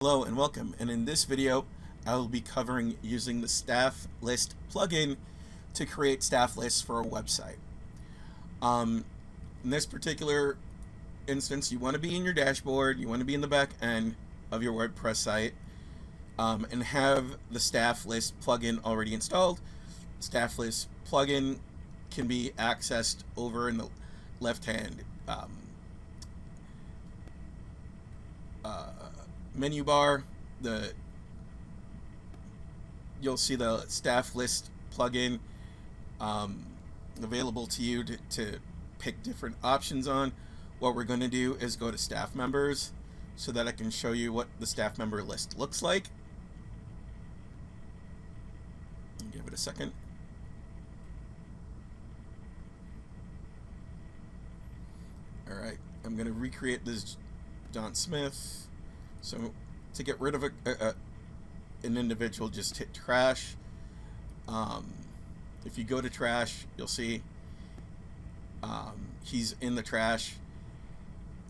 Hello and welcome, and in this video I will be covering using the staff list plugin to create staff lists for a website. In this particular instance, you want to be in your dashboard, you want to be in the back end of your WordPress site, and have the staff list plugin already installed. Staff list plugin can be accessed over in the left hand menu bar. You'll see the staff list plugin available to you to pick different options on. What we're going to do is go to staff members so that I can show you what the staff member list looks like. Give it a second. Alright, I'm going to recreate this John Smith. So to get rid of an individual, just hit trash. If you go to trash, you'll see he's in the trash.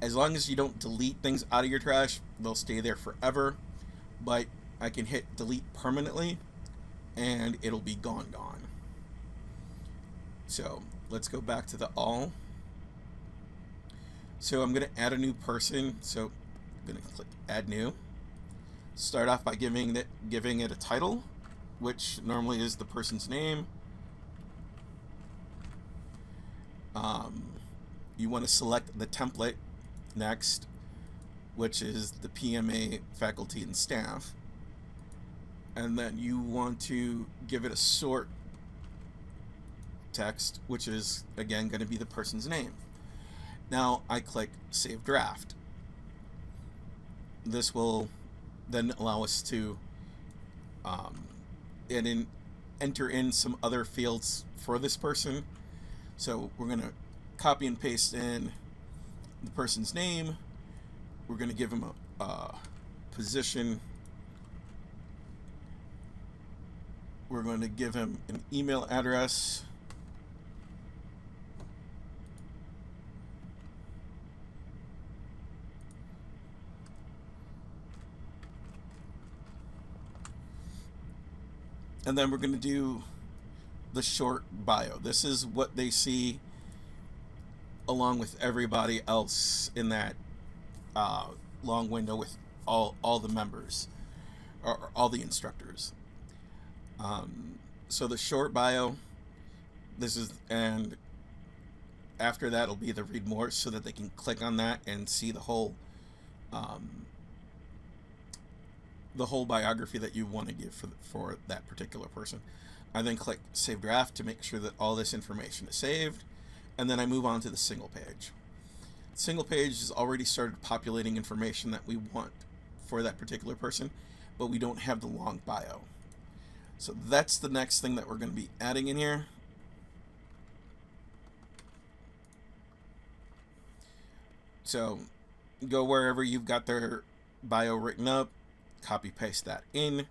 As long as you don't delete things out of your trash, they'll stay there forever. But I can hit delete permanently and it'll be gone. So let's go back to the all. So I'm going to add a new person. So I'm going to click add new. Start off by giving it a title, which normally is the person's name. You want to select the template next, which is the PMA faculty and staff, and then you want to give it a sort text, which is again going to be the person's name. Now I click save draft. This will then allow us to enter in some other fields for this person. So we're going to copy and paste in the person's name. We're going to give him a position. We're going to give him an email address. And then we're going to do the short bio. This is what they see along with everybody else in that long window with all the members or all the instructors. So the short bio, and after that will be the read more, so that they can click on that and see the whole biography that you want to give for that particular person. I then click save draft to make sure that all this information is saved, and then I move on to the single page. Single page has already started populating information that we want for that particular person, but we don't have the long bio. So that's the next thing that we're going to be adding in here. So go wherever you've got their bio written up, copy paste that in.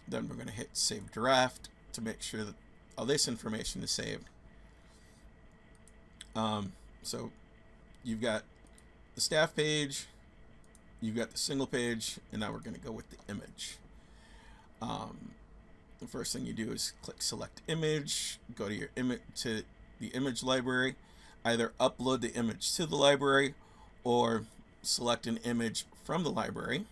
Then we're going to hit save draft to make sure that all this information is saved. So you've got the staff page, you've got the single page, and now we're going to go with the image. The first thing you do is click select image, go to your to the image library, either upload the image to the library or select an image from the library.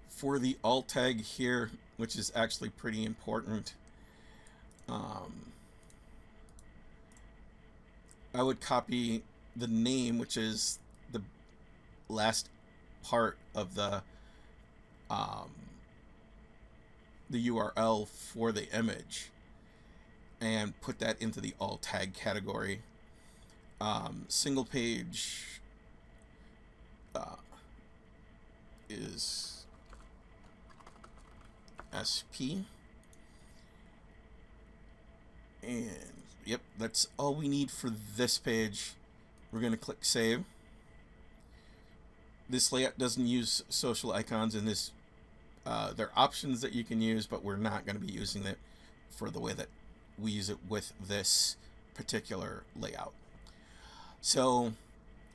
For the alt tag here, which is actually pretty important, I would copy the name, which is the last part of the URL for the image, and put that into the alt tag category. Single page is SP, and yep, that's all we need for this page. We're going to click save. This layout doesn't use social icons, and this there are options that you can use, but we're not going to be using it for the way that we use it with this particular layout. So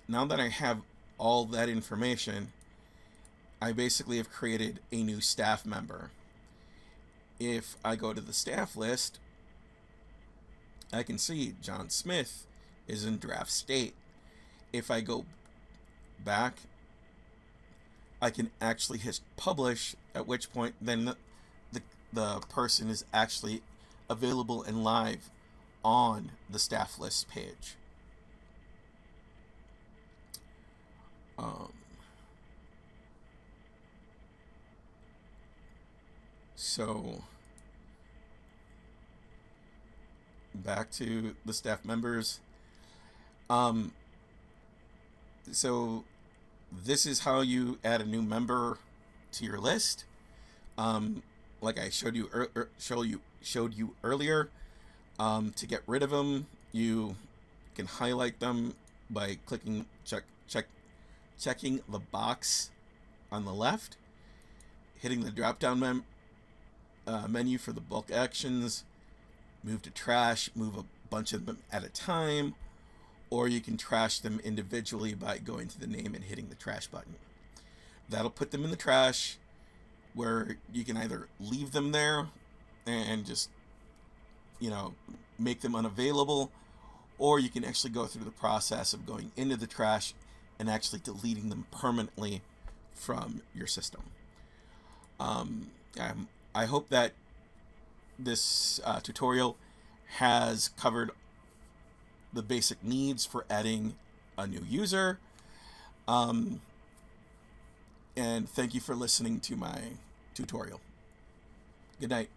now that I have all that information, I basically have created a new staff member. If I go to the staff list, I can see John Smith is in draft state. If I go back, I can actually hit publish, at which point then the person is actually available and live on the staff list page. So back to the staff members. So this is how you add a new member to your list. Like I showed you earlier. To get rid of them, you can highlight them by clicking checking the box on the left, hitting the drop down menu for the bulk actions, move to trash, move a bunch of them at a time, or you can trash them individually by going to the name and hitting the trash button. That'll put them in the trash, where you can either leave them there and just, make them unavailable, or you can actually go through the process of going into the trash and actually deleting them permanently from your system. I hope that this tutorial has covered the basic needs for adding a new user. And thank you for listening to my tutorial. Good night.